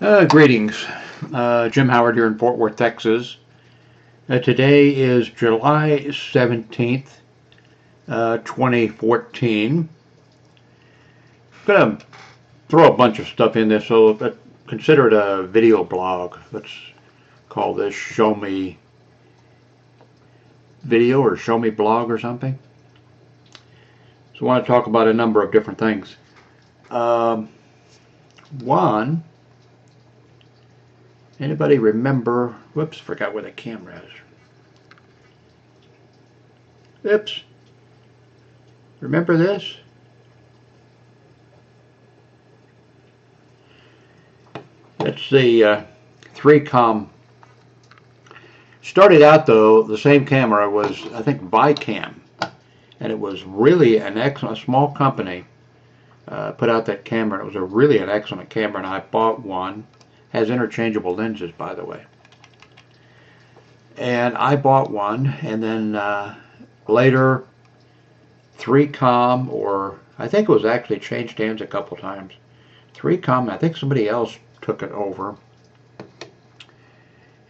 Greetings, Jim Howard here in Fort Worth, Texas. Today is July 17th, 2014. I'm going to throw a bunch of stuff in this, so consider it a video blog. Let's call this ShowMe video or ShowMe blog or something. So I want to talk about a number of different things. One, anybody remember, whoops, forgot where the camera is. Oops. Remember this? That's the 3Com. Started out though, the same camera was, I think, Vicam. And it was really an excellent, small company put out that camera. It was really an excellent camera, and I bought one. Has interchangeable lenses, by the way. And I bought one, and then later 3Com, or I think it was actually changed hands a couple times. 3Com, I think somebody else took it over.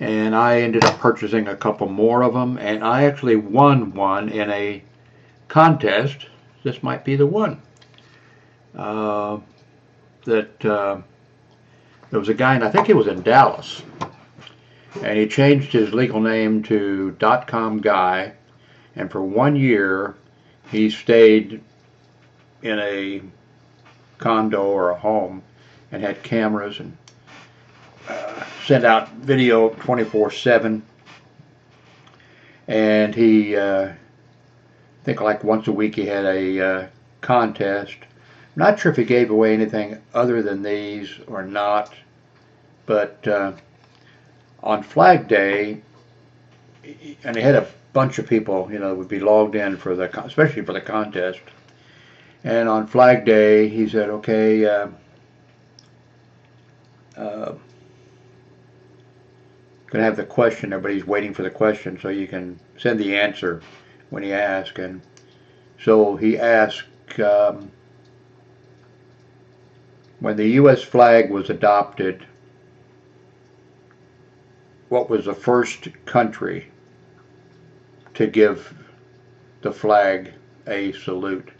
And I ended up purchasing a couple more of them, and I actually won one in a contest. This might be the one. There was a guy, and I think he was in Dallas, and he changed his legal name to .com guy, and for 1 year he stayed in a condo or a home and had cameras and sent out video 24/7. And he, I think like once a week he had a contest. I'm not sure if he gave away anything other than these or not, but on Flag Day, and he had a bunch of people, you know, would be logged in for the, especially for the contest. And on Flag Day, he said, "Okay, gonna have the question. Everybody's waiting for the question, so you can send the answer when he asks." And so he asked, when the U.S. flag was adopted, what was the first country to give the flag a salute?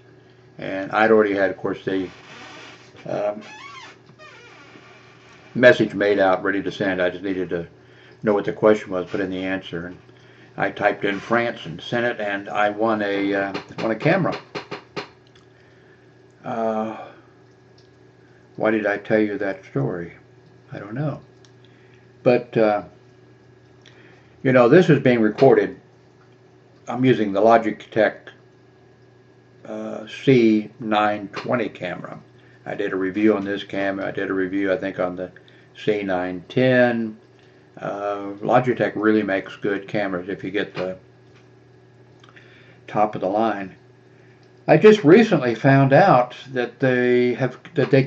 And I'd already had, of course, the message made out, ready to send. I just needed to know what the question was, put in the answer. And I typed in France and sent it, and I won a camera. Why did I tell you that story? I don't know. But, you know, this is being recorded. I'm using the Logitech C920 camera. I did a review on this camera. I did a review, I think, on the C910. Logitech really makes good cameras if you get the top of the line. I just recently found out that they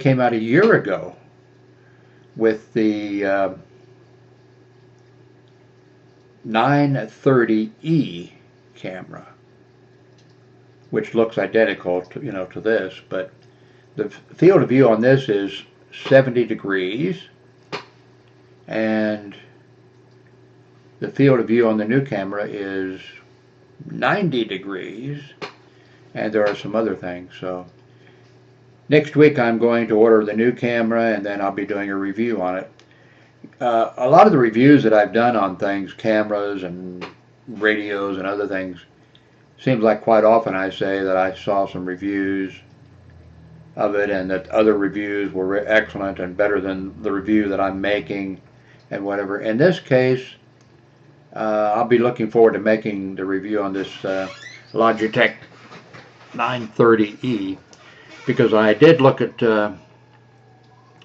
came out a year ago with the 930E camera, which looks identical to, you know, to this, but the field of view on this is 70 degrees, and the field of view on the new camera is 90 degrees. And there are some other things. So next week I'm going to order the new camera, and then I'll be doing a review on it. A lot of the reviews that I've done on things, cameras and radios and other things, seems like quite often I say that I saw some reviews of it and that other reviews were excellent and better than the review that I'm making and whatever. In this case, I'll be looking forward to making the review on this Logitech 930E, because I did look at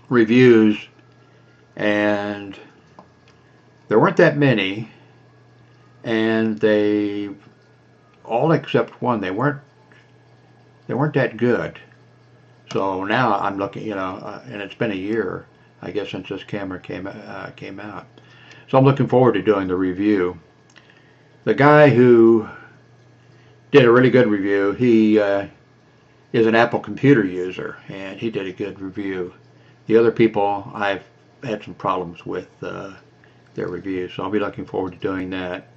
reviews, and there weren't that many, and they all except one, they weren't that good. So now I'm looking, you know, and it's been a year, I guess, since this camera came out. So I'm looking forward to doing the review. The guy who did a really good review, he is an Apple computer user, and he did a good review. The other people I've had some problems with their reviews. So I'll be looking forward to doing that.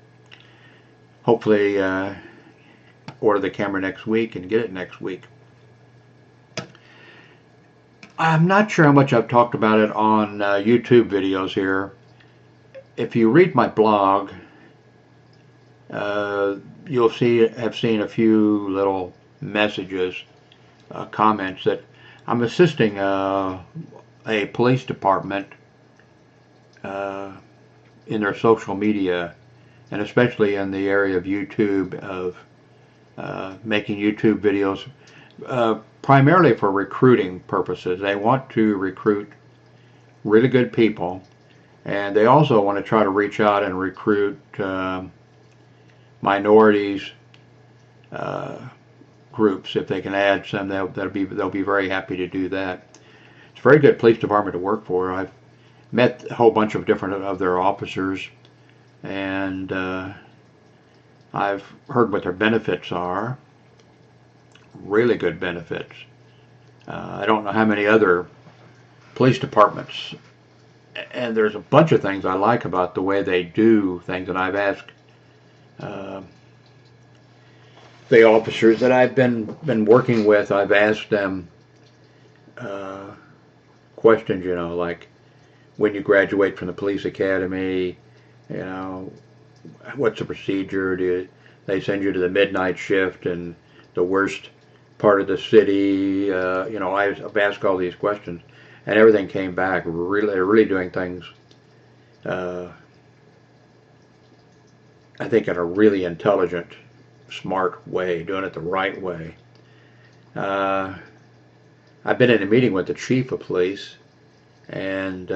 Hopefully order the camera next week and get it next week. I'm not sure how much I've talked about it on YouTube videos here. If you read my blog, you'll have seen a few little messages, comments that I'm assisting a police department in their social media, and especially in the area of YouTube, of making YouTube videos primarily for recruiting purposes. They want to recruit really good people, and they also want to try to reach out and recruit minorities groups. If they can add some, they'll be very happy to do that. It's a very good police department to work for. I've met a whole bunch of different of their officers, and I've heard what their benefits are. Really good benefits. I don't know how many other police departments, and there's a bunch of things I like about the way they do things, and I've asked the officers that I've been working with, I've asked them questions, you know, like, when you graduate from the police academy, you know, what's the procedure? Do they send you to the midnight shift and the worst part of the city? You know, I've asked all these questions, and everything came back. Really doing things, I think, in a really intelligent, smart way, doing it the right way. I've been in a meeting with the chief of police, and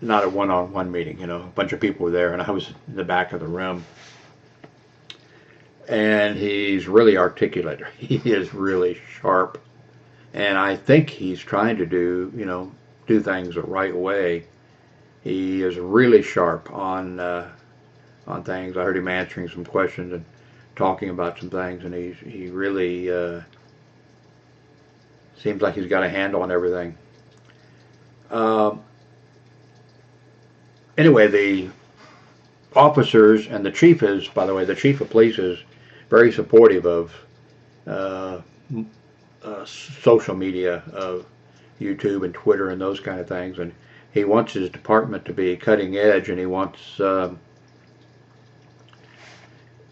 not a one-on-one meeting, you know, a bunch of people were there, and I was in the back of the room. And he's really articulate. He is really sharp, and I think he's trying to do things the right way. He is really sharp on things. I heard him answering some questions and talking about some things, and he really seems like he's got a handle on everything. Anyway, the officers and the chief is, by the way, the chief of police is very supportive of social media, of YouTube and Twitter and those kind of things, and he wants his department to be cutting edge, and he wants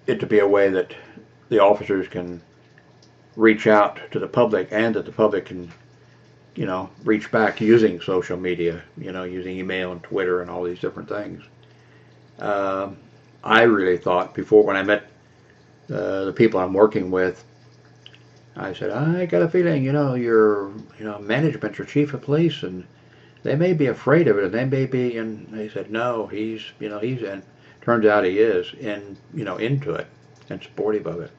it to be a way that the officers can reach out to the public, and that the public can, you know, reach back using social media, you know, using email and Twitter and all these different things. I really thought before, when I met the people I'm working with, I said, I got a feeling, you know, your management, your chief of police, and they may be afraid of it, and they may be, and they said, no, he's in. Turns out he is into it and supportive of it.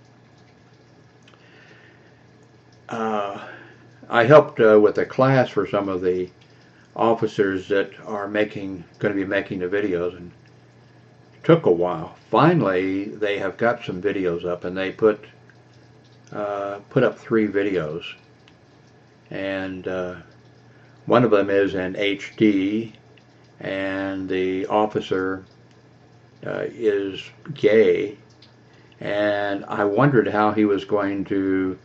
I helped with a class for some of the officers that are going to be making the videos, and it took a while. Finally, they have got some videos up, and they put up 3 videos, and one of them is in HD, and the officer is gay, and I wondered how he was going to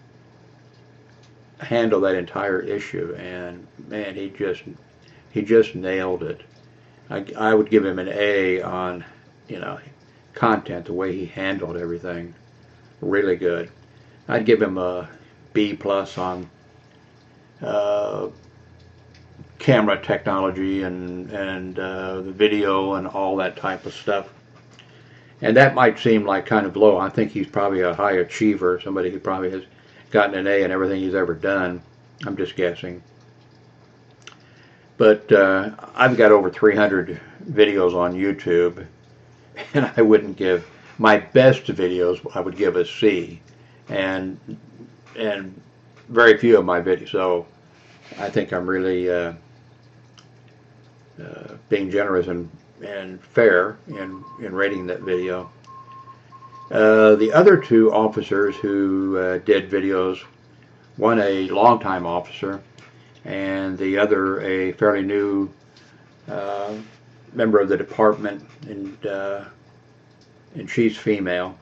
handle that entire issue, and man, he just nailed it. I would give him an A on, you know, content, the way he handled everything. Really good. I'd give him a B+ on camera technology and the video and all that type of stuff. And that might seem like kind of low. I think he's probably a high achiever, somebody who probably has gotten an A in everything he's ever done. I'm just guessing. But I've got over 300 videos on YouTube, and I wouldn't give my best videos, I would give a C, and very few of my videos. So I think I'm really being generous and fair in rating that video. The other 2 officers who did videos, one a longtime officer, and the other a fairly new member of the department, and she's female.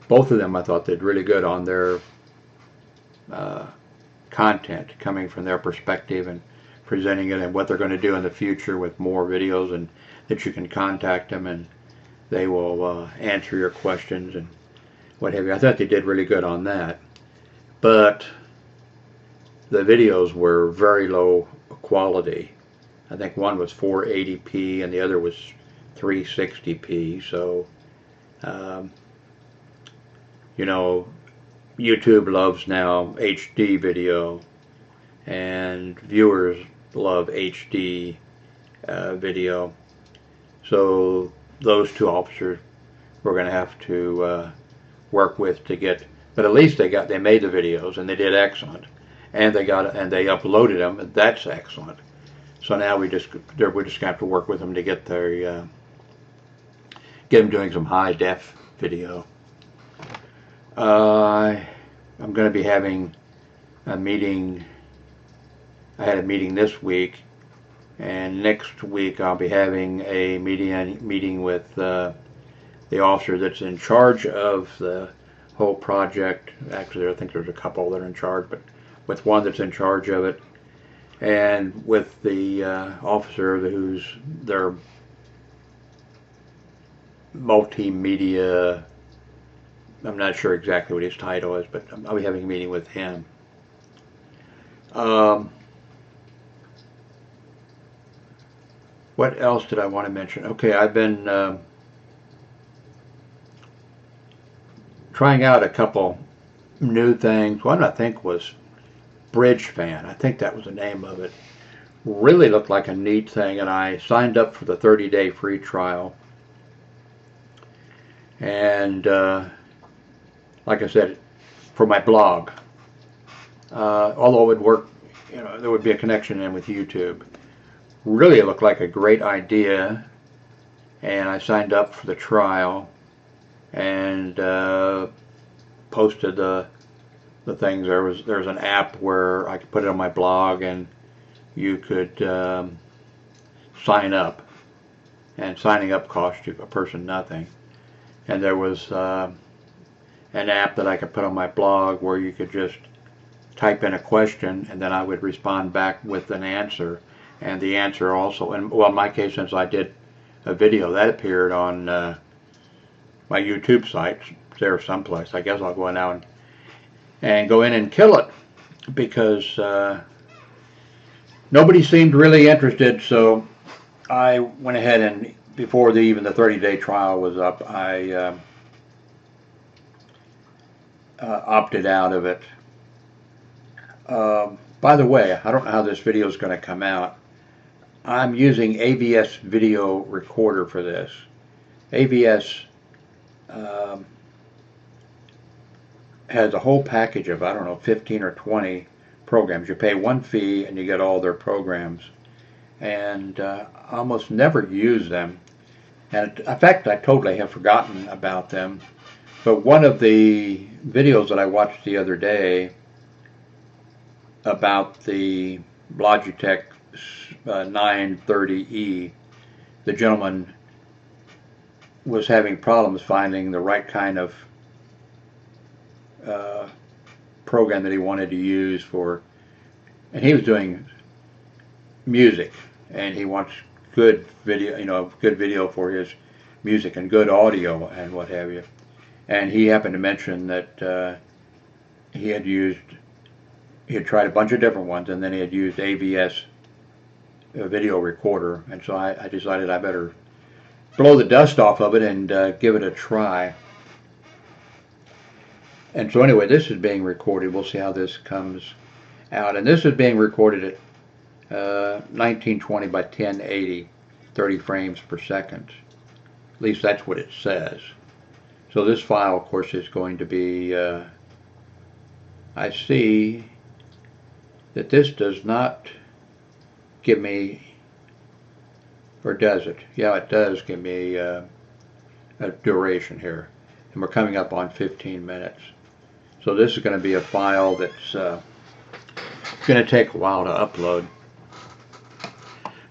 Both of them I thought did really good on their content, coming from their perspective and presenting it and what they're going to do in the future with more videos, and that you can contact them and they will answer your questions and what have you. I thought they did really good on that. But the videos were very low quality. I think one was 480p and the other was 360p. So, you know, YouTube loves now HD video, and viewers love HD video. So those two officers we're going to have to work with to get, but at least they made the videos and they did excellent, and they uploaded them, and that's excellent. So now we're just going to have to work with them to get their get them doing some high def video. I'm going to be having a meeting. I had a meeting this week, and next week I'll be having a meeting with the officer that's in charge of the whole project. Actually, I think there's a couple that are in charge, but with one that's in charge of it, and with the officer who's their multimedia. I'm not sure exactly what his title is, but I'll be having a meeting with him. What else did I want to mention? Okay, I've been trying out a couple new things. One I think was Bridge Fan. I think that was the name of it. Really looked like a neat thing, and I signed up for the 30-day free trial. And like I said, for my blog, although it would work, you know, there would be a connection in with YouTube. Really looked like a great idea, and I signed up for the trial and posted the things. There's an app where I could put it on my blog, and you could sign up, and signing up cost you a person nothing. And there was an app that I could put on my blog where you could just type in a question, and then I would respond back with an answer. And the answer also, and well, in my case, since I did a video, that appeared on my YouTube site there someplace. I guess I'll go in now and go in and kill it, because nobody seemed really interested. So I went ahead and, before even the 30-day trial was up, I opted out of it. By the way, I don't know how this video is going to come out. I'm using AVS Video Recorder for this. AVS has a whole package of, I don't know, 15 or 20 programs. You pay one fee and you get all their programs. And I almost never use them. And in fact, I totally have forgotten about them. But one of the videos that I watched the other day about the Logitech C920, the gentleman was having problems finding the right kind of program that he wanted to use for, and he was doing music, and he wants good video, you know, good video for his music and good audio and what have you. And he happened to mention that he had tried a bunch of different ones, and then he had used AVS Video Recorder, and so I decided I better blow the dust off of it and give it a try. And so anyway, this is being recorded. We'll see how this comes out. And this is being recorded at 1920 by 1080, 30 frames per second. At least that's what it says. So this file, of course, is going to be, I see that this does not give me, or does it? Yeah, it does give me a duration here. And we're coming up on 15 minutes. So this is going to be a file that's It's going to take a while to upload.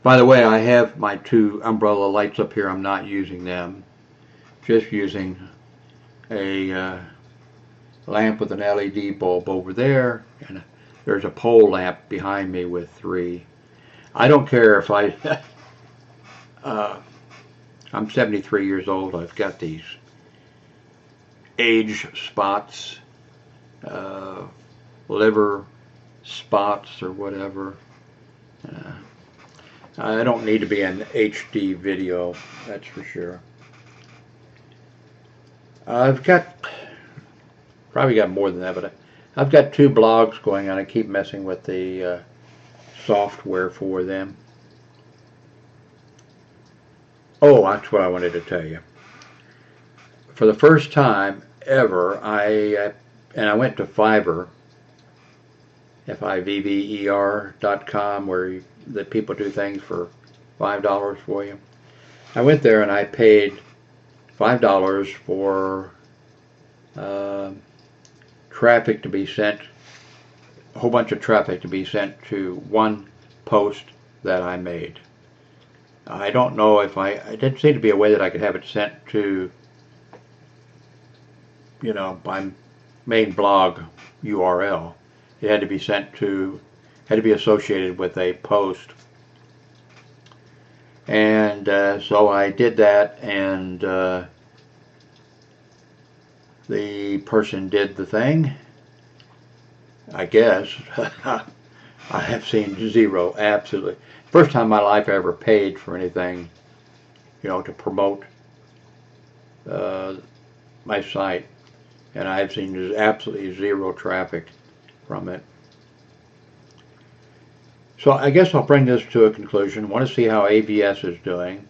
By the way, I have my 2 umbrella lights up here. I'm not using them. Just using a lamp with an LED bulb over there, and there's a pole lamp behind me with 3. I don't care if I'm 73 years old. I've got these age spots, liver spots or whatever. I don't need to be in HD video, that's for sure. I've probably got more than that, but I've got 2 blogs going on. I keep messing with the software for them. Oh, that's what I wanted to tell you. For the first time ever, I went to Fiverr, FIVVER.com, where the people do things for $5 for you. I went there and I paid $5 for traffic to be sent, a whole bunch of traffic to be sent to one post that I made. I don't know if it didn't seem to be a way that I could have it sent to, you know, my main blog URL. It had to be sent to, had to be associated with a post. And so I did that, and the person did the thing, I guess. I have seen zero, absolutely. First time in my life I ever paid for anything, you know, to promote my site, and I've seen absolutely zero traffic from it. So I guess I'll bring this to a conclusion. Want to see how AVS is doing.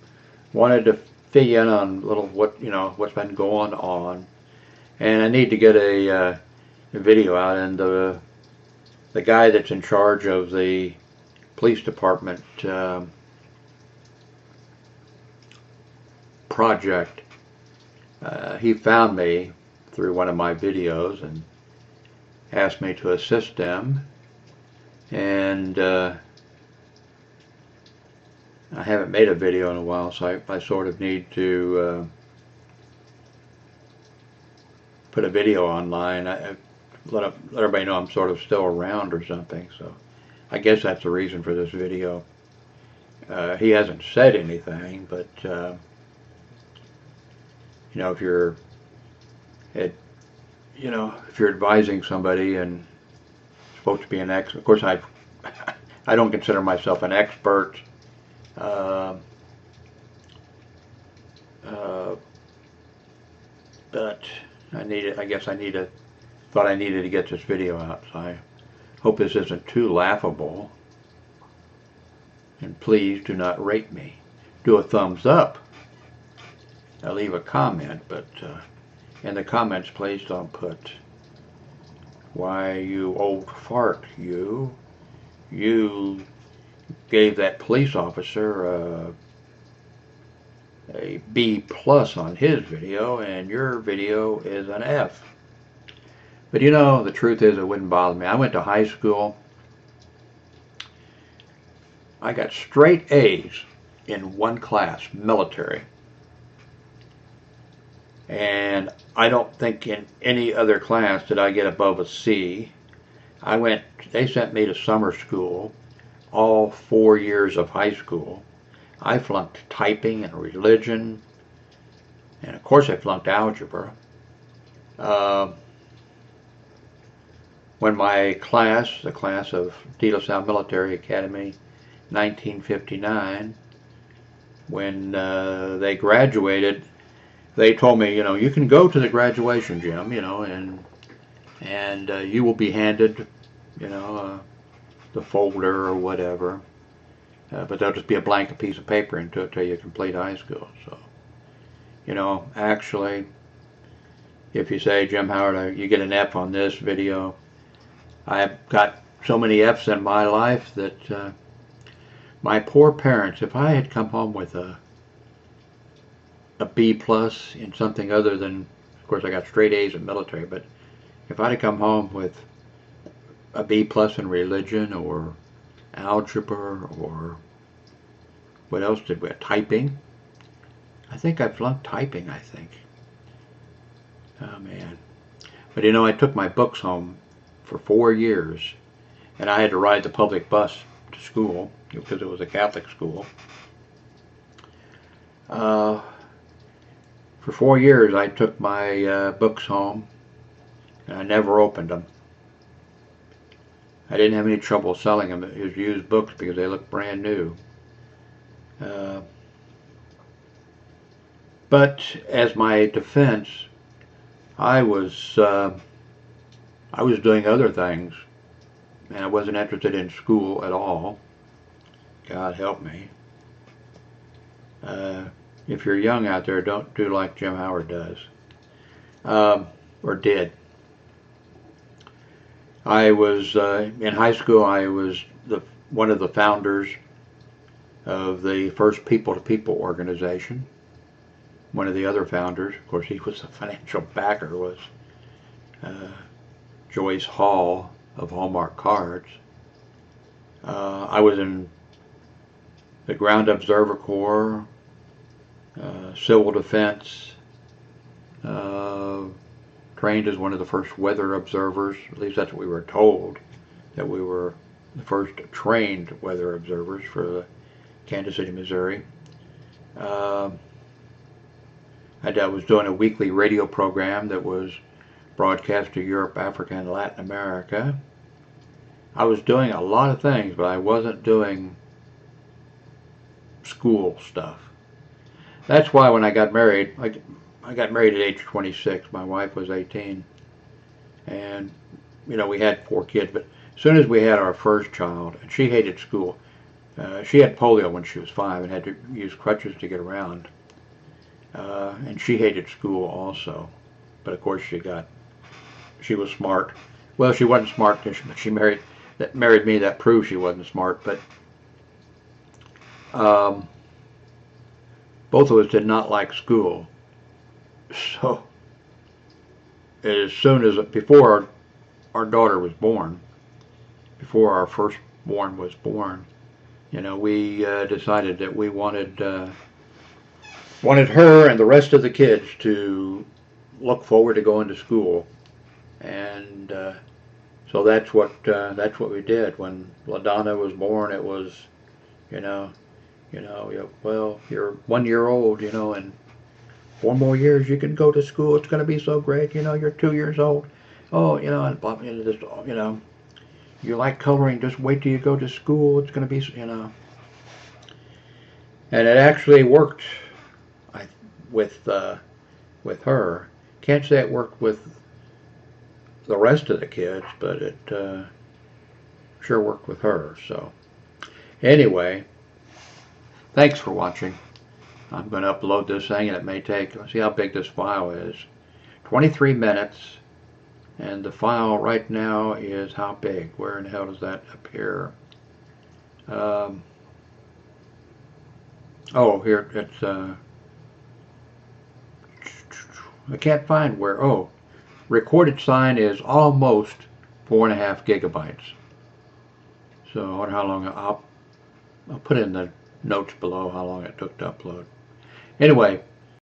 Wanted to fill you in on a little what's been going on, and I need to get a video out. And the guy that's in charge of the police department project, he found me through one of my videos and asked me to assist them. And I haven't made a video in a while, so I sort of need to put a video online. Let everybody know I'm sort of still around or something. So I guess that's the reason for this video. He hasn't said anything, but you know, if you're advising somebody and supposed to be an expert. Of course, I don't consider myself an expert. But I thought I needed to get this video out. So I hope this isn't too laughable. And please do not rate me. Do a thumbs up. I'll leave a comment, but in the comments, please don't put, "Why, you old fart, you gave that police officer a B+ on his video, and your video is an F." But you know, the truth is, it wouldn't bother me. I went to high school. I got straight A's in one class, military. And I don't think in any other class did I get above a C. They sent me to summer school all 4 years of high school. I flunked typing and religion, and of course I flunked algebra. When my class, the class of De La Salle Military Academy, 1959, when they graduated, they told me, you know, you can go to the graduation, Jim, you know, and you will be handed, you know, the folder or whatever, but there'll just be a blank piece of paper until you complete high school. So, you know, actually, if you say, "Jim Howard, you get an F on this video," I've got so many F's in my life that my poor parents, if I had come home with a B+ in something other than, of course I got straight A's in military, but if I'd have come home with a B plus in religion or algebra or what else did we have? Typing. I think I flunked typing, I think. Oh man. But you know, I took my books home for 4 years and I had to ride the public bus to school because it was a Catholic school. For 4 years I took my books home and I never opened them. I didn't have any trouble selling them as used books because they looked brand new. But as my defense, I was doing other things, and I wasn't interested in school at all. God help me. If you're young out there, don't do like Jim Howard does, or did. I was in high school. I was one of the founders of the first people-to-people organization. One of the other founders, of course, he was the financial backer, was Joyce Hall of Hallmark Cards. I was in the Ground Observer Corps, Civil Defense, trained as one of the first weather observers. At least that's what we were told, that we were the first trained weather observers for Kansas City, Missouri. I was doing a weekly radio program that was broadcast to Europe, Africa, and Latin America. I was doing a lot of things, but I wasn't doing school stuff. That's why when I got married, I got married at age 26. My wife was 18. And, you know, we had 4 kids. But as soon as we had our first child, and she hated school. She had polio when she was 5 and had to use crutches to get around. And she hated school also. But of course she was smart. Well, she wasn't smart because she married me. That proved she wasn't smart. But both of us did not like school. So as soon as, before our daughter was born, before our firstborn was born, you know, we decided that we wanted her and the rest of the kids to look forward to going to school, and so that's what we did. When LaDonna was born, it was, well, you're 1 year old, and 4 more years you can go to school. It's going to be so great. You're 2 years old. Oh, and you like coloring. Just wait till you go to school. It's going to be, and it actually worked. With her. Can't say it worked with the rest of the kids, but it sure worked with her. So anyway, thanks for watching. I'm going to upload this thing, and it may take, let's see how big this file is, 23 minutes, and the file right now is how big? Where in the hell does that appear? Oh, here, it's I can't find where. Oh, recorded sign is almost 4.5 gigabytes. So I wonder how long. I'll put in the notes below how long it took to upload. Anyway,